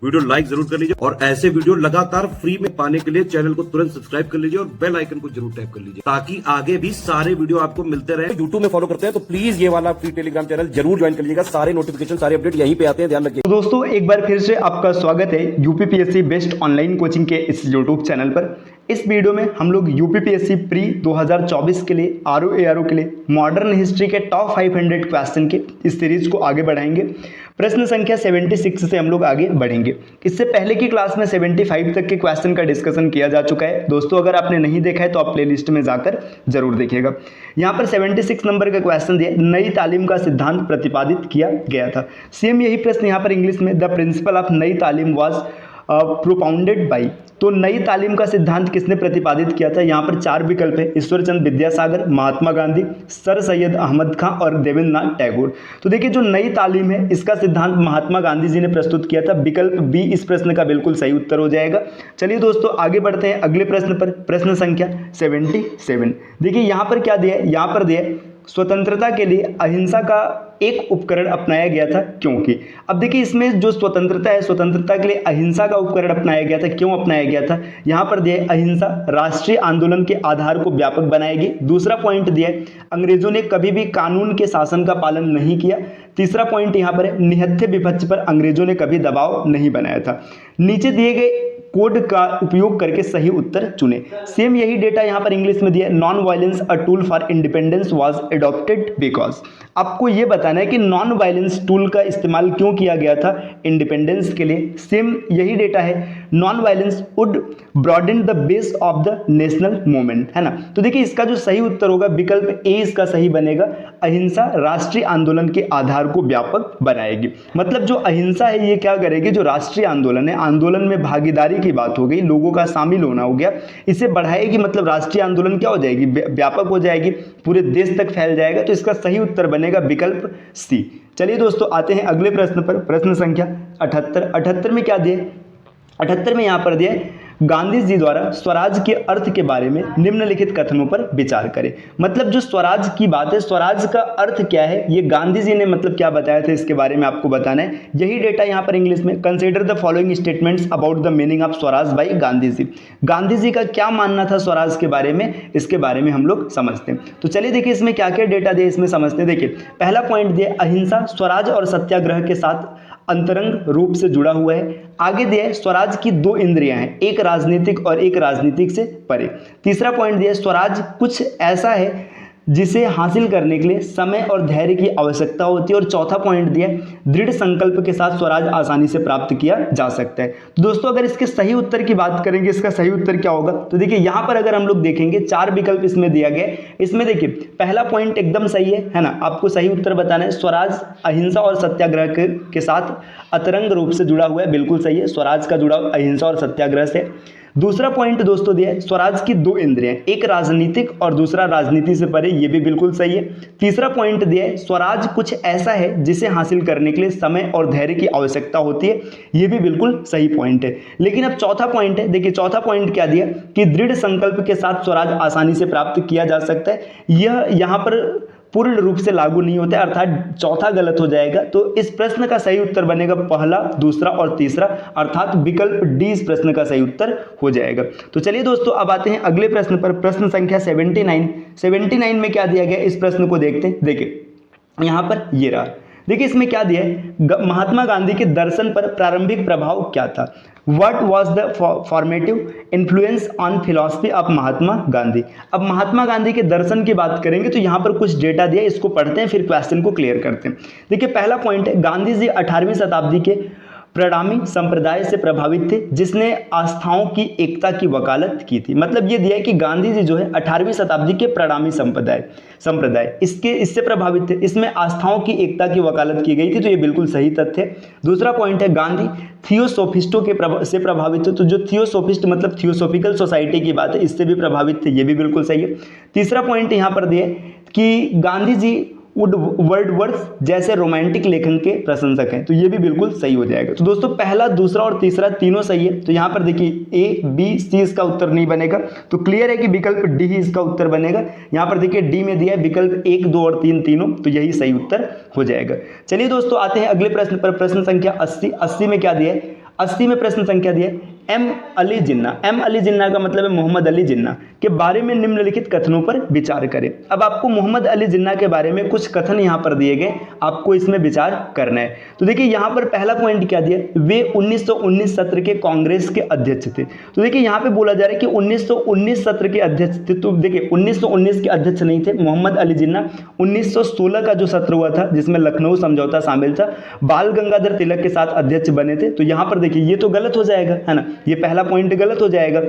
Video like जरूर कर लीजिए और ऐसे वीडियो लगातार फ्री में पाने के लिए चैनल को तुरंत सब्सक्राइब कर लीजिए और बेल आइकन को जरूर टैप कर लीजिए ताकि आगे भी सारे वीडियो आपको मिलते रहे। यूट्यूब में फॉलो करते हैं तो प्लीज ये वाला फ्री टेलीग्राम चैनल जरूर ज्वाइन कर लीजिएगा। सारे नोटिफिकेशन सारे अपडेट यहीं पे आते हैं, ध्यान रखिए। तो दोस्तों एक बार फिर से आपका स्वागत है यूपीपीएससी बेस्ट ऑनलाइन कोचिंग के इस यूट्यूब चैनल पर। इस वीडियो में हम लोग यूपीपीएससी प्री 2024 के लिए आरओ के लिए मॉडर्न हिस्ट्री के टॉप 500 क्वेश्चन के इस सीरीज को आगे बढ़ाएंगे। प्रश्न संख्या 76 से हम लोग आगे बढ़ेंगे। इससे पहले की क्लास में 75 तक के क्वेश्चन का डिस्कशन किया जा चुका है। दोस्तों अगर आपने नहीं देखा है तो आप प्लेलिस्ट में जाकर जरूर देखिएगा। यहाँ पर 76 नंबर का क्वेश्चन दिया, नई तालीम का सिद्धांत प्रतिपादित किया गया था। सेम यही प्रश्न यहाँ पर इंग्लिश में, द प्रिंसिपल ऑफ नई तालीम वाज प्रोपाउंडेड बाई। तो नई तालीम का सिद्धांत किसने प्रतिपादित किया था? यहाँ पर 4 विकल्प है, ईश्वरचंद विद्यासागर, महात्मा गांधी, सर सैयद अहमद खां और देवेंद्रनाथ टैगोर। तो देखिए जो नई तालीम है इसका सिद्धांत महात्मा गांधी जी ने प्रस्तुत किया था। विकल्प बी इस प्रश्न का बिल्कुल सही उत्तर हो जाएगा। चलिए दोस्तों आगे बढ़ते हैं अगले प्रश्न पर। प्रश्न संख्या 77। देखिए यहाँ पर क्या दिया है? यहाँ पर दिया है स्वतंत्रता के लिए अहिंसा का एक उपकरण अपनाया गया था क्योंकि। अब देखिए इसमें जो स्वतंत्रता है, स्वतंत्रता के लिए अहिंसा का उपकरण अपनाया गया था। क्यों अपनाया गया था? यहाँ पर दिया है अहिंसा राष्ट्रीय आंदोलन के आधार को व्यापक बनाएगी। दूसरा पॉइंट दिया है अंग्रेजों ने कभी भी कानून के शासन का पालन नहीं किया। तीसरा पॉइंट यहाँ पर है निहत्थे विपक्ष पर अंग्रेजों ने कभी दबाव नहीं बनाया था। नीचे दिए गए कोड का उपयोग करके सही उत्तर चुने। सेम यही डेटा यहाँ पर इंग्लिश में दिया है, non violence a tool for independence was adopted because. आपको ये बताना है कि नॉन वायलेंस टूल का इस्तेमाल क्यों किया गया था इंडिपेंडेंस के लिए। सेम यही डेटा है, non violence would broaden the base of the national movement, है ना। तो देखिए इसका जो सही उत्तर होगा विकल्प ए इसका सही बनेगा, अहिंसा राष्ट्रीय आंदोलन के आधार को व्यापक बनाएगी। मतलब जो अहिंसा है ये क्या करेगी, जो राष्ट्रीय आंदोलन है, आंदोलन में भागीदारी की बात हो गई, लोगों का शामिल होना हो गया, इसे बढ़ाएगी। मतलब राष्ट्रीय आंदोलन क्या हो जाएगी, व्यापक हो जाएगी, पूरे देश तक फैल जाएगा। तो इसका सही उत्तर बनेगा विकल्प सी। चलिए दोस्तों आते हैं अगले प्रश्न पर। प्रश्न संख्या 78 में क्या दिए? 78 में यहाँ पर दिया गांधी जी द्वारा स्वराज के अर्थ के बारे में निम्नलिखित कथनों पर विचार करें। मतलब जो स्वराज की बात है, स्वराज का अर्थ क्या है, ये गांधी जी ने मतलब क्या बताया था इसके बारे में आपको बताना है। यही डेटा यहाँ पर इंग्लिश में, consider the following statements about the meaning of Swaraj by Gandhi ji. Gandhi ji का क्या मानना था स्वराज के बारे में, इसके बारे में हम लोग समझते हैं। तो चलिए देखिए इसमें क्या क्या डेटा दिया इसमें समझते हैं। देखिए पहला पॉइंट दिया अहिंसा स्वराज और सत्याग्रह के साथ अंतरंग रूप से जुड़ा हुआ है। आगे दिया है स्वराज की 2 इंद्रियां हैं, एक राजनीतिक और एक राजनीतिक से परे। तीसरा पॉइंट दिया स्वराज कुछ ऐसा है जिसे हासिल करने के लिए समय और धैर्य की आवश्यकता होती है। और चौथा पॉइंट दिया दृढ़ संकल्प के साथ स्वराज आसानी से प्राप्त किया जा सकता है। तो दोस्तों अगर इसके सही उत्तर की बात करेंगे, इसका सही उत्तर क्या होगा? तो देखिए यहाँ पर अगर हम लोग देखेंगे 4 विकल्प इसमें दिया गया है। इसमें देखिए पहला पॉइंट एकदम सही है ना, आपको सही उत्तर बताना है। स्वराज अहिंसा और सत्याग्रह के साथ अतरंग रूप से जुड़ा हुआ है, बिल्कुल सही है। स्वराज का जुड़ाव अहिंसा और सत्याग्रह से। दूसरा पॉइंट दोस्तों दिया है स्वराज की 2 इंद्रियां, एक राजनीतिक और दूसरा राजनीति से परे, ये भी बिल्कुल सही है। तीसरा पॉइंट दिया है स्वराज कुछ ऐसा है जिसे हासिल करने के लिए समय और धैर्य की आवश्यकता होती है, ये भी बिल्कुल सही पॉइंट है। लेकिन अब चौथा पॉइंट है, देखिए चौथा पॉइंट क्या दिया कि दृढ़ संकल्प के साथ स्वराज आसानी से प्राप्त किया जा सकता है। यह यहाँ पर पूर्ण रूप से लागू नहीं होता है, अर्थात चौथा गलत हो जाएगा। तो इस प्रश्न का सही उत्तर बनेगा पहला, दूसरा और तीसरा, अर्थात विकल्प डी इस प्रश्न का सही उत्तर हो जाएगा। तो चलिए दोस्तों अब आते हैं अगले प्रश्न पर। प्रश्न संख्या 79 में क्या दिया गया इस प्रश्न को देखते हैं। देखिए यहाँ पर ये रहा, देखिए इसमें क्या दिया है, महात्मा गांधी के दर्शन पर प्रारंभिक प्रभाव क्या था? What was the formative influence on philosophy of Mahatma Gandhi? अब महात्मा गांधी के दर्शन की बात करेंगे तो यहाँ पर कुछ डेटा दिया, इसको पढ़ते हैं फिर क्वेश्चन को क्लियर करते हैं। देखिए पहला पॉइंट है गांधी जी 18वीं शताब्दी के प्रणामी संप्रदाय से प्रभावित थे जिसने आस्थाओं की एकता की वकालत की थी। मतलब ये दिया है कि गांधी जी जो है 18वीं शताब्दी के प्रणामी संप्रदाय इससे प्रभावित थे, इसमें आस्थाओं की एकता की वकालत की गई थी। तो ये बिल्कुल सही तथ्य है। दूसरा पॉइंट है गांधी थियोसोफिस्टों से प्रभावित थे। तो जो थियोसोफिस्ट मतलब थियोसोफिकल सोसाइटी की बात है, इससे भी प्रभावित थे, ये भी बिल्कुल सही है। तीसरा पॉइंट यहाँ पर दिया कि गांधी जी वर्ड्सवर्थ जैसे रोमांटिक लेखन के प्रशंसक हैं, तो ये भी बिल्कुल सही हो जाएगा। तो दोस्तों पहला, दूसरा और तीसरा तीनों सही है। तो यहाँ पर देखिए ए बी सी इसका उत्तर नहीं बनेगा, तो क्लियर है कि विकल्प डी ही इसका उत्तर बनेगा। यहाँ पर देखिए डी में दिया है विकल्प 1, 2 और 3 तीनों, तो यही सही उत्तर हो जाएगा। चलिए दोस्तों आते हैं अगले प्रश्न पर। प्रश्न संख्या 80 में क्या दिया है, 80 में प्रश्न संख्या दिया है एम अली जिन्ना। एम अली जिन्ना का मतलब है मोहम्मद अली जिन्ना के बारे में निम्नलिखित कथनों पर विचार करें। अब आपको मोहम्मद अली जिन्ना के बारे में कुछ कथन यहाँ पर दिए गए, आपको इसमें विचार करना है। तो देखिए यहाँ पर पहला पॉइंट क्या दिया, वे 1919 सत्र के कांग्रेस के अध्यक्ष थे। तो देखिए यहाँ पे बोला जा रहा है कि 1919 सत्र के अध्यक्ष थे। तो देखिए 1919 के अध्यक्ष नहीं थे मोहम्मद अली जिन्ना, 1916 का जो सत्र हुआ था जिसमें लखनऊ समझौता शामिल था, बाल गंगाधर तिलक के साथ अध्यक्ष बने थे। तो यहाँ पर देखिए ये तो गलत हो जाएगा, है ना, ये पहला पॉइंट गलत हो जाएगा।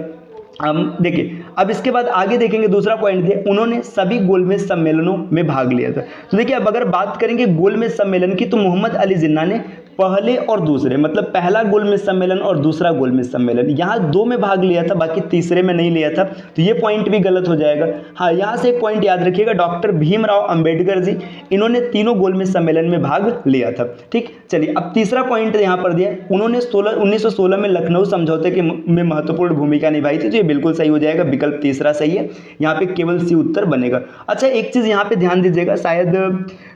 देखिए अब इसके बाद आगे देखेंगे दूसरा पॉइंट दिया, उन्होंने सभी गोलमेज सम्मेलनों में भाग लिया था। तो देखिए अब अगर बात करेंगे गोलमेज सम्मेलन की, तो मोहम्मद अली जिन्ना ने पहले और दूसरे, मतलब पहला गोलमेज सम्मेलन और दूसरा गोलमेज सम्मेलन, यहाँ 2 में भाग लिया था, बाकी तीसरे में नहीं लिया था। तो ये पॉइंट भी गलत हो जाएगा। हाँ, यहाँ से एक पॉइंट याद रखिएगा, डॉक्टर भीमराव अंबेडकर जी, इन्होंने तीनों गोलमेज सम्मेलन में भाग लिया था। ठीक, चलिए अब तीसरा पॉइंट यहाँ पर दिया, उन्होंने 1916 में लखनऊ समझौते के में महत्वपूर्ण भूमिका निभाई थी। तो ये बिल्कुल सही हो जाएगा, विकल्प तीसरा सही है, यहाँ पे केवल सी उत्तर बनेगा। अच्छा, एक चीज़ यहाँ पे ध्यान दीजिएगा, शायद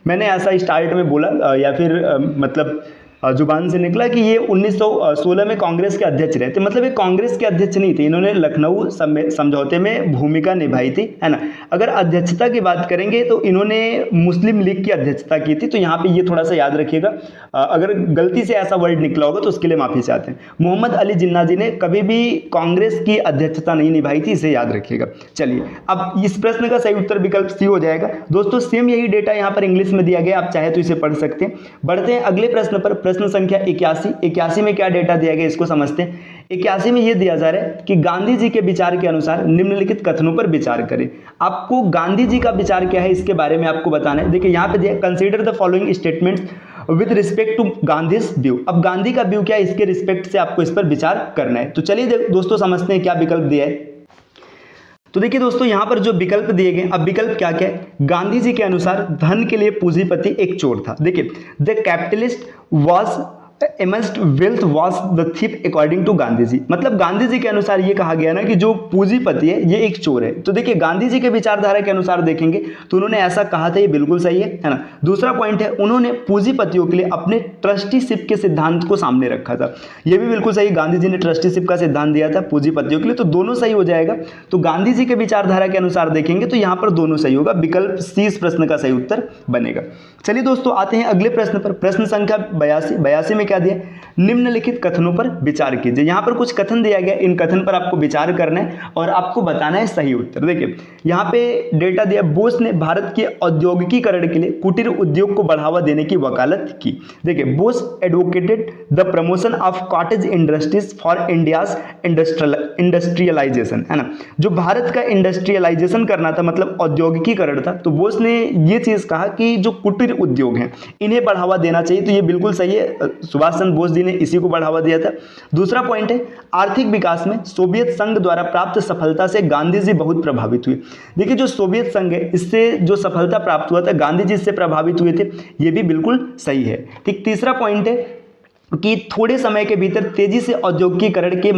मैंने ऐसा स्टार्ट में बोला या फिर मतलब जुबान से निकला कि ये 1916 में कांग्रेस के अध्यक्ष रहे थे, मतलब ये कांग्रेस के अध्यक्ष नहीं थे, इन्होंने लखनऊ समझौते में भूमिका निभाई थी, है ना। अगर अध्यक्षता की बात करेंगे तो इन्होंने मुस्लिम लीग की अध्यक्षता की थी। तो यहाँ पे ये थोड़ा सा याद रखिएगा, अगर गलती से ऐसा वर्ड निकला होगा तो उसके लिए माफी चाहते हैं। मोहम्मद अली जिन्ना जी ने कभी भी कांग्रेस की अध्यक्षता नहीं निभाई थी, इसे याद रखिएगा। चलिए अब इस प्रश्न का सही उत्तर विकल्प सी हो जाएगा। दोस्तों सेम यही डेटा यहाँ पर इंग्लिश में दिया गया, आप चाहे तो इसे पढ़ सकते हैं। बढ़ते हैं अगले प्रश्न पर, प्रश्न संख्या 81। 81 में क्या डेटा दिया गया इसको समझते हैं। 81 में यह दिया जा रहा है कि गांधी जी के विचार के अनुसार निम्नलिखित कथनों पर विचार करें। आपको गांधी जी का विचार क्या है इसके बारे में आपको बताना है। देखिए यहाँ पे दिया, consider the following statements with respect to Gandhi's view. अब गांधी का व्यू क्या है, इसके रिस्पेक्ट से आपको इस पर विचार करना है। तो चलिए दोस्तों समझते हैं क्या विकल्प दिया है। तो देखिए दोस्तों यहाँ पर जो विकल्प दिए गए, अब विकल्प क्या क्या है। गांधी जी के अनुसार धन के लिए पूंजीपति एक चोर था। देखिए the capitalist was amassed wealth was the thief according to Gandhi ji, मतलब गांधी जी के अनुसार ये कहा गया ना कि जो पूंजीपति है ये एक चोर है। तो देखिए गांधी जी के विचारधारा के अनुसार देखेंगे तो उन्होंने ऐसा कहा था, ये बिल्कुल सही है ना। दूसरा पॉइंट है, उन्होंने पूंजीपतियों के लिए अपने ट्रस्टीशिप के सिद्धांत को सामने रखा था, ये भी बिल्कुल सही, गांधी जी ने ट्रस्टीशिप का सिद्धांत दिया था पूंजीपतियों के लिए। तो दोनों सही हो जाएगा। तो गांधी जी के विचारधारा के अनुसार देखेंगे तो यहाँ पर दोनों सही होगा, विकल्प सी इस प्रश्न का सही उत्तर बनेगा। चलिए दोस्तों आते हैं अगले प्रश्न पर, प्रश्न संख्या 82। 82 में क्या दिया, निम्नलिखित कथनों पर विचार कीजिए। यहाँ पर कुछ कथन दिया गया, इन कथन पर आपको विचार करना है और आपको बताना है सही उत्तर। देखिए यहाँ पे डेटा दिया, बोस ने भारत के औद्योगिकीकरण के लिए कुटीर उद्योग को बढ़ावा देने की वकालत की। देखिए Bose advocated the promotion of cottage industries for India's industrialization, है ना। जो भारत का इंडस्ट्रियलाइजेशन करना था, मतलब औद्योगिकीकरण था, तो बोस ने ये चीज कहा कि जो कुटीर उद्योग हैं इन्हें बढ़ावा देना चाहिए। तो ये बिल्कुल सही है, सुभाष चंद्र बोस जी ने इसी को बढ़ावा दिया था। दूसरा पॉइंट है, आर्थिक विकास में सोवियत संघ द्वारा प्राप्त सफलता से गांधी जी बहुत प्रभावित हुए। देखिए जो सोवियत संघ है इससे जो सफलता प्राप्त हुआ था, गांधी जी इससे प्रभावित हुए थे, ये भी बिल्कुल सही है। ठीक, तीसरा पॉइंट है कि थोड़े समय के भीतर तेजी से औद्योगिकीकरण के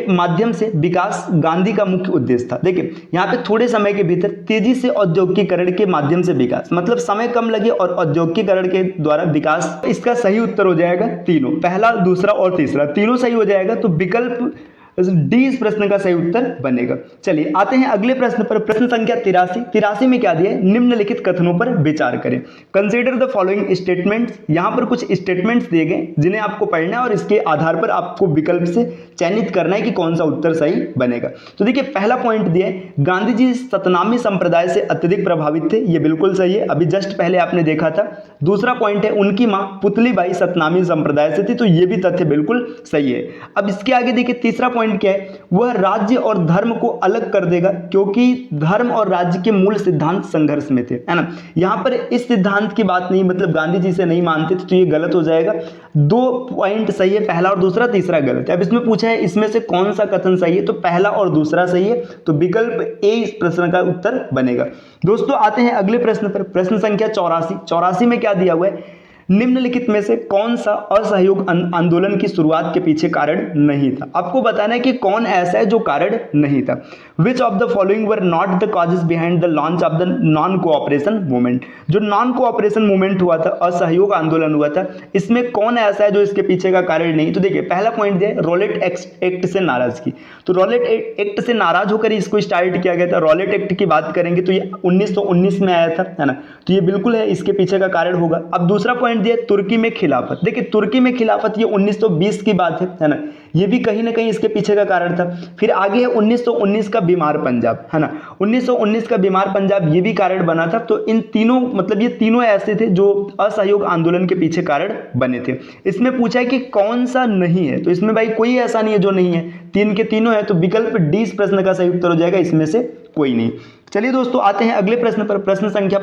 माध्यम से विकास गांधी का मुख्य उद्देश्य था। देखिए यहाँ पे थोड़े समय के भीतर तेजी से औद्योगिकीकरण के माध्यम से विकास, मतलब समय कम लगे और औद्योगिकीकरण के द्वारा विकास। इसका सही उत्तर हो जाएगा तीनों, पहला, दूसरा और तीसरा, तीनों सही हो जाएगा। तो विकल्प डी इस प्रश्न का सही उत्तर बनेगा। चलिए आते हैं अगले प्रश्न पर, प्रश्न संख्या 83। 83 में क्या दिया है, निम्नलिखित कथनों पर विचार करें। Consider the following statements. यहाँ पर कुछ स्टेटमेंट्स दिए गए जिन्हें आपको पढ़ना है और इसके आधार पर आपको विकल्प से चयनित करना है कि कौन सा उत्तर सही बनेगा। तो देखिए पहला पॉइंट दिया है, गांधी जी सतनामी संप्रदाय से अत्यधिक प्रभावित थे, ये बिल्कुल सही है, अभी जस्ट पहले आपने देखा था। दूसरा पॉइंट है, उनकी मां पुतली बाई सतनामी संप्रदाय से थी, तो ये भी तथ्य बिल्कुल सही है। अब इसके आगे देखिए तीसरा पॉइंट क्या है, वह राज्य और धर्म को अलग कर देगा क्योंकि धर्म और राज्य के मूल सिद्धांत संघर्ष में थे, है ना। यहां पर इस सिद्धांत की बात नहीं, मतलब गांधी जी से नहीं मानते थे, तो ये गलत हो जाएगा। 2 पॉइंट सही है, पहला और दूसरा, तीसरा गलत है। अब इसमें पूछा है इसमें से कौन सा कथन सही है, तो पहला और दूसरा सही है, तो विकल्प ए इस प्रश्न का उत्तर बनेगा। दोस्तों आते हैं अगले प्रश्न पर, प्रश्न संख्या 84। 84 में क्या दिया हुआ है, निम्नलिखित में से कौन सा असहयोग आंदोलन की शुरुआत के पीछे कारण नहीं था। आपको बताना है कि कौन ऐसा है जो कारण नहीं था। Which of the following were not the causes behind the launch of the non cooperation movement. जो नॉन कोऑपरेशन मूवमेंट हुआ था, असहयोग आंदोलन हुआ था, इसमें कौन ऐसा है जो इसके पीछे का कारण नहीं। तो देखिए पहला पॉइंट दिया रॉलेट एक्ट से नाराजगी। तो रॉलेट एक्ट से नाराज होकर इसको स्टार्ट किया गया था। रॉलेट एक्ट की बात करेंगे तो ये 1919 में आया था, है ना, तो ये बिल्कुल है इसके पीछे का कारण होगा। अब दूसरा पॉइंट दिया तुर्की में खिलाफत। देखिए तुर्की में खिलाफत ये 1920 की बात है ना, ये भी कहीं ना कहीं इसके पीछे का कारण था। फिर आगे है 1919 का बीमार पंजाब, है ना, 1919 का बीमार पंजाब ये भी कारण बना था। तो इन तीनों मतलब ये तीनों ऐसे थे जो असहयोग आंदोलन के पीछे कारण बने थे। इसमें पूछा है कि कौन सा नहीं है, तो इसमें भाई कोई ऐसा नहीं है जो नहीं है, तीन के तीनों है। तो विकल्प डी इस प्रश्न का सही उत्तर हो जाएगा, इसमें से कोई नहीं। चलिए दोस्तों आते हैं अगले प्रश्न पर, प्रश्न संख्या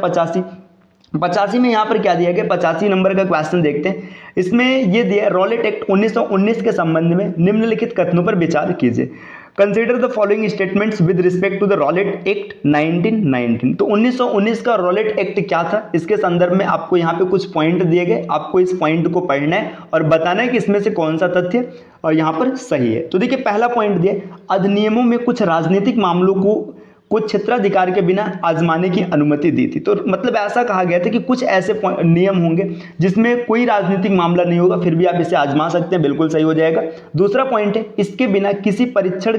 85 में यहाँ पर क्या दिया गया, 85 नंबर का क्वेश्चन देखते हैं। इसमें ये दिया रॉलेट एक्ट 1919 के संबंध में निम्नलिखित कथनों पर विचार कीजिए। Consider the following statements with respect to the Rowlatt Act 1919। तो 1919 का रॉलेट एक्ट क्या था, इसके संदर्भ में आपको यहाँ पे कुछ पॉइंट दिए गए, आपको इस पॉइंट को पढ़ना है और बताना है कि इसमें से कौन सा तथ्य और यहाँ पर सही है। तो देखिए पहला पॉइंट दिया अधिनियमों में कुछ राजनीतिक मामलों को कुछ क्षेत्राधिकार के बिना आजमाने की अनुमति दी थी। तो मतलब ऐसा कहा गया था कि कुछ ऐसे नियम होंगे जिसमें कोई राजनीतिक मामला नहीं होगा, फिर भी आप इसे आजमा सकते हैं, बिल्कुल सही हो जाएगा। दूसरा पॉइंट है इसके बिना किसी परीक्षण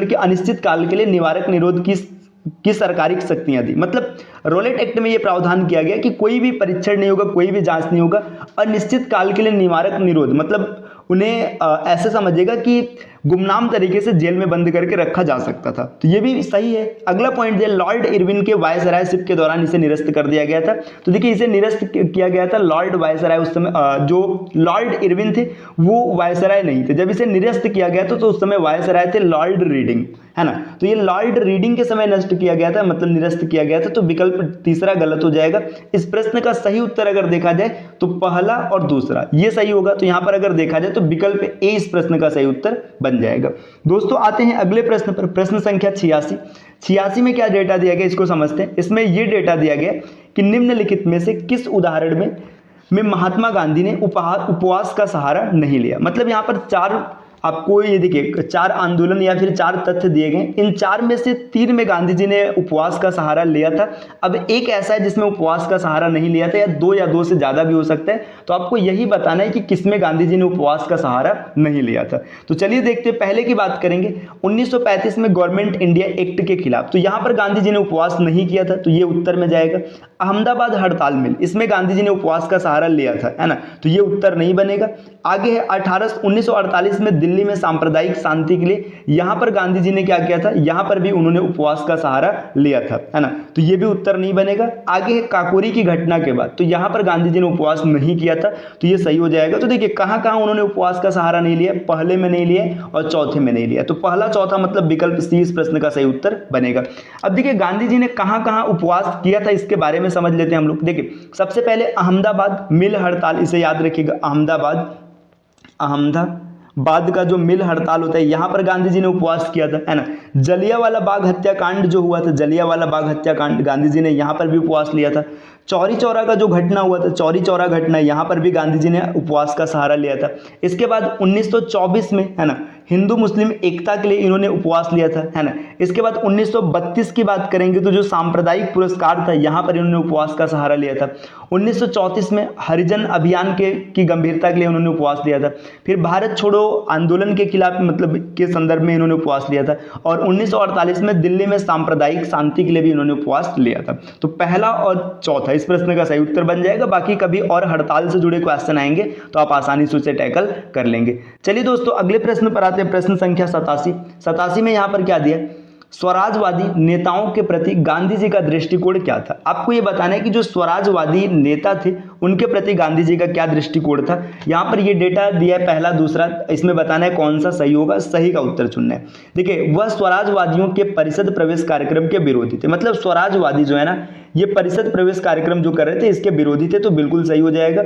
के अनिश्चित काल के लिए निवारक निरोध की सरकारी शक्तियां दी। मतलब रॉलेट एक्ट में यह प्रावधान किया गया कि कोई भी परीक्षण नहीं होगा, कोई भी जांच नहीं होगा, अनिश्चित काल के लिए निवारक निरोध, मतलब उन्हें ऐसे समझिएगा कि गुमनाम तरीके से जेल में बंद करके रखा जा सकता था। तो ये भी सही है। अगला पॉइंट दिया लॉर्ड इरविन के वायसरायशिप के दौरान इसे निरस्त कर दिया गया था। तो देखिए इसे निरस्त किया गया था लॉर्ड वायसराय, उस समय जो लॉर्ड इरविन थे वो वायसराय नहीं थे। जब इसे निरस्त किया गया था तो उस समय वायसराय थे लॉर्ड रीडिंग, है ना। तो ये लॉर्ड रीडिंग के समय नष्ट किया गया था, मतलब निरस्त किया गया था। तो विकल्प तीसरा गलत हो जाएगा। इस प्रश्न का सही उत्तर अगर देखा जाए तो पहला और दूसरा ये सही होगा। तो यहां पर अगर देखा जाए तो विकल्प ए इस प्रश्न का सही उत्तर बन जाएगा। दोस्तों आते हैं अगले प्रश्न पर, प्रश्न संख्या 86 में क्या डेटा दिया गया इसको समझते हैं। इसमें यह डेटा दिया गया कि निम्नलिखित में से किस उदाहरण में महात्मा गांधी ने उपवास का सहारा नहीं लिया। मतलब यहां पर चार आपको ये देखिए 4 आंदोलन या फिर 4 तथ्य दिए गए। इन 4 में से 3 में गांधी जी ने उपवास का सहारा लिया था। अब एक ऐसा है जिसमें उपवास का सहारा नहीं लिया था, या 2 से ज़्यादा भी हो सकता है। तो आपको यही बताना है कि किसमें गांधी जी ने उपवास का सहारा नहीं लिया था। तो चलिए देखते हैं, पहले की बात करेंगे 1935 में गवर्नमेंट इंडिया एक्ट के खिलाफ। तो यहाँ पर गांधी जी ने उपवास नहीं किया था, तो ये उत्तर में जाएगा। अहमदाबाद हड़ताल मिल, इसमें गांधी जी ने उपवास का सहारा लिया था, है ना, तो ये उत्तर नहीं बनेगा। आगे है 1948 में दिल्ली में सांप्रदायिक शांति के लिए, यहां पर गांधी जी ने क्या किया था, यहां पर भी उन्होंने उपवास का सहारा लिया था, है ना, तो ये भी उत्तर नहीं बनेगा। आगे है काकोरी की घटना के बाद, तो यहां पर गांधी जी ने उपवास नहीं किया था, तो ये सही हो जाएगा। तो देखिए कहां कहां उन्होंने उपवास का सहारा नहीं लिया, पहले में नहीं लिया और चौथे में नहीं लिया। तो पहला चौथा मतलब विकल्प सी इस प्रश्न का सही उत्तर बनेगा। अब देखिए गांधी जी ने कहां कहां उपवास किया था इसके बारे में समझ लेते हैं हम लोग। देखिए सबसे पहले अहमदाबाद मिल हड़ताल, इसे याद रखिएगा, अहमदाबाद का जो मिल हड़ताल होता है यहां पर गांधी जी ने उपवास किया था, है ना। जलियांवाला बाग हत्याकांड जो हुआ था, जलियांवाला बाग हत्याकांड, गांधी जी ने यहां पर भी उपवास लिया था। चौरी चौरा का जो घटना हुआ था, चौरी चौरा घटना, यहां पर भी गांधी जी ने उपवास का सहारा लिया था। इसके बाद 1924 में, है ना, हिंदू मुस्लिम एकता के लिए इन्होंने उपवास लिया था, है ना। इसके बाद 1932 की बात करेंगे तो जो सांप्रदायिक पुरस्कार था यहां पर इन्होंने उपवास का सहारा लिया था। 1934 में हरिजन अभियान की गंभीरता के लिए उन्होंने उपवास लिया था। फिर भारत छोड़ो आंदोलन के खिलाफ मतलब के संदर्भ में इन्होंने उपवास लिया था। और 1948 में दिल्ली में सांप्रदायिक शांति के लिए भी इन्होंने उपवास लिया था। तो पहला और चौथा इस प्रश्न का सही उत्तर बन जाएगा। बाकी कभी और हड़ताल से जुड़े क्वेश्चन आएंगे तो आप आसानी से उसे टैकल कर लेंगे। चलिए दोस्तों अगले प्रश्न पर आते हैं, प्रश्न संख्या 87 में यहां पर क्या दिया, स्वराजवादी नेताओं के प्रति गांधी जी का दृष्टिकोण क्या था। आपको यह बताना है कि जो स्वराजवादी नेता थे उनके प्रति गांधी जी का क्या दृष्टिकोण था। यहां पर यह डेटा दिया है पहला दूसरा, इसमें बताना है कौन सा सही होगा, सही का उत्तर चुनना है। देखिए वह स्वराजवादियों के परिषद प्रवेश कार्यक्रम के विरोधी थे। मतलब स्वराजवादी जो है ना, ये परिषद प्रवेश कार्यक्रम जो कर रहे थे इसके विरोधी थे, तो बिल्कुल सही हो जाएगा।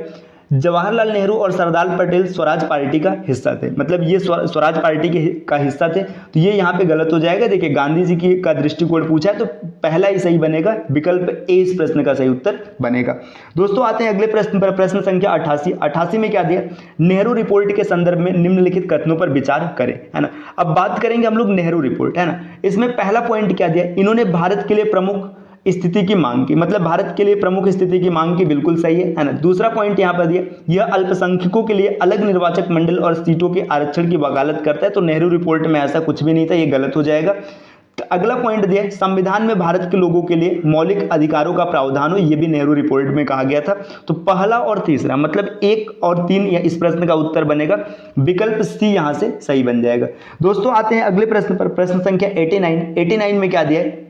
जवाहरलाल नेहरू और सरदार पटेल स्वराज पार्टी का हिस्सा थे, मतलब ये स्वराज पार्टी का हिस्सा थे, तो ये यहाँ पे गलत हो जाएगा। देखिए गांधी जी की का दृष्टिकोण पूछा है तो पहला ही सही बनेगा, विकल्प ए इस प्रश्न का सही उत्तर बनेगा। दोस्तों आते हैं अगले प्रश्न पर, प्रश्न संख्या 88 में क्या दिया, नेहरू रिपोर्ट के संदर्भ में निम्नलिखित कथनों पर विचार करें, है ना। अब बात करेंगे हम लोग नेहरू रिपोर्ट, है ना। इसमें पहला पॉइंट क्या दिया, इन्होंने भारत के लिए प्रमुख स्थिति की मांग की, मतलब भारत के लिए प्रमुख स्थिति की मांग की, बिल्कुल सही है ना। दूसरा पॉइंट यहाँ पर दिया, यह अल्पसंख्यकों के लिए अलग निर्वाचक मंडल और सीटों के आरक्षण की वकालत करता है, तो नेहरू रिपोर्ट में ऐसा कुछ भी नहीं था, ये गलत हो जाएगा। तो अगला पॉइंट दिया, संविधान में भारत के लोगों के लिए मौलिक अधिकारों का प्रावधान हो, ये भी नेहरू रिपोर्ट में कहा गया था। तो पहला और तीसरा मतलब 1 और 3 इस प्रश्न का उत्तर बनेगा, विकल्प सी यहां से सही बन जाएगा। दोस्तों आते हैं अगले प्रश्न पर, प्रश्न संख्या 89 में क्या दिया है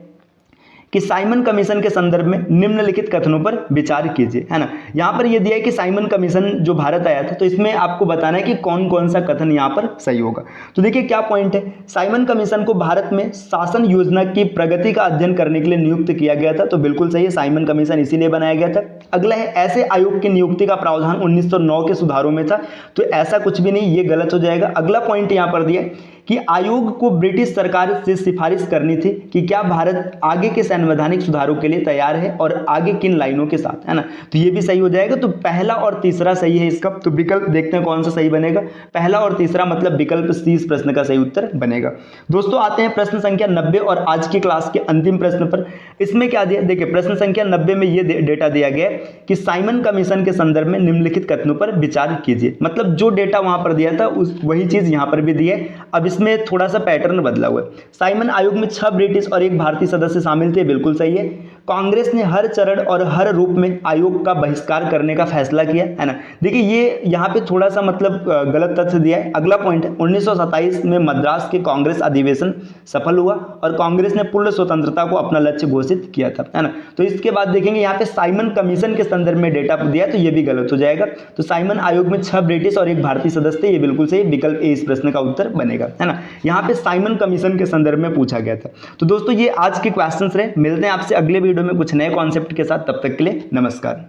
कि साइमन कमीशन के संदर्भ में निम्नलिखित कथनों पर विचार कीजिए, है ना। यहां पर यह दिया है कि साइमन कमीशन जो भारत आया था, तो इसमें आपको बताना है कि कौन कौन सा कथन यहां पर सही होगा। तो देखिए क्या पॉइंट है, साइमन कमीशन को भारत में शासन योजना की प्रगति का अध्ययन करने के लिए नियुक्त किया गया था, तो बिल्कुल सही है, साइमन कमीशन इसीलिए बनाया गया था। अगला है, ऐसे आयोग की नियुक्ति का प्रावधान 1909 के सुधारों में था, तो ऐसा कुछ भी नहीं, ये गलत हो जाएगा। अगला पॉइंट यहां पर दिया कि आयोग को ब्रिटिश सरकार से सिफारिश करनी थी कि क्या भारत आगे के संवैधानिक सुधारों के लिए तैयार है और आगे किन लाइनों के साथ, है ना। तो ये भी सही हो जाएगा। तो पहला और तीसरा सही है इसका, तो विकल्प देखते हैं कौन सा सही बनेगा, पहला और तीसरा मतलब विकल्प सी इस प्रश्न का सही उत्तर बनेगा। दोस्तों आते हैं प्रश्न संख्या 90 और आज की क्लास के अंतिम प्रश्न पर। इसमें क्या दिया, देखिए प्रश्न संख्या 90 में ये डेटा दिया गया है कि साइमन कमीशन के संदर्भ में निम्नलिखित कथनों पर विचार कीजिए, मतलब जो डेटा वहां पर दिया था वही चीज यहां पर भी दी है। अब इसमें थोड़ा सा पैटर्न बदला हुआ है। साइमन आयोग में 6 ब्रिटिश और 1 भारतीय सदस्य शामिल थे, बिल्कुल सही है। कांग्रेस ने हर चरण और हर रूप में आयोग का बहिष्कार करने का फैसला किया, है ना। देखिए ये यहाँ पे थोड़ा सा मतलब गलत तथ्य दिया है। अगला पॉइंट है, 1927 में मद्रास के कांग्रेस अधिवेशन सफल हुआ और कांग्रेस ने पूर्ण स्वतंत्रता को अपना लक्ष्य घोषित किया था, है ना। तो इसके बाद देखेंगे यहाँ पे साइमन कमीशन के संदर्भ में डेटा दिया है, तो ये भी गलत हो जाएगा। तो साइमन आयोग में 6 ब्रिटिश और 1 भारतीय सदस्य थे, ये बिल्कुल सही, विकल्प ए इस प्रश्न का उत्तर बनेगा, है ना। यहाँ पे साइमन कमीशन के संदर्भ में पूछा गया था। तो दोस्तों ये आज के क्वेश्चंस रहे, मिलते हैं आपसे अगले वीडियो में कुछ नए कॉन्सेप्ट के साथ, तब तक के लिए नमस्कार।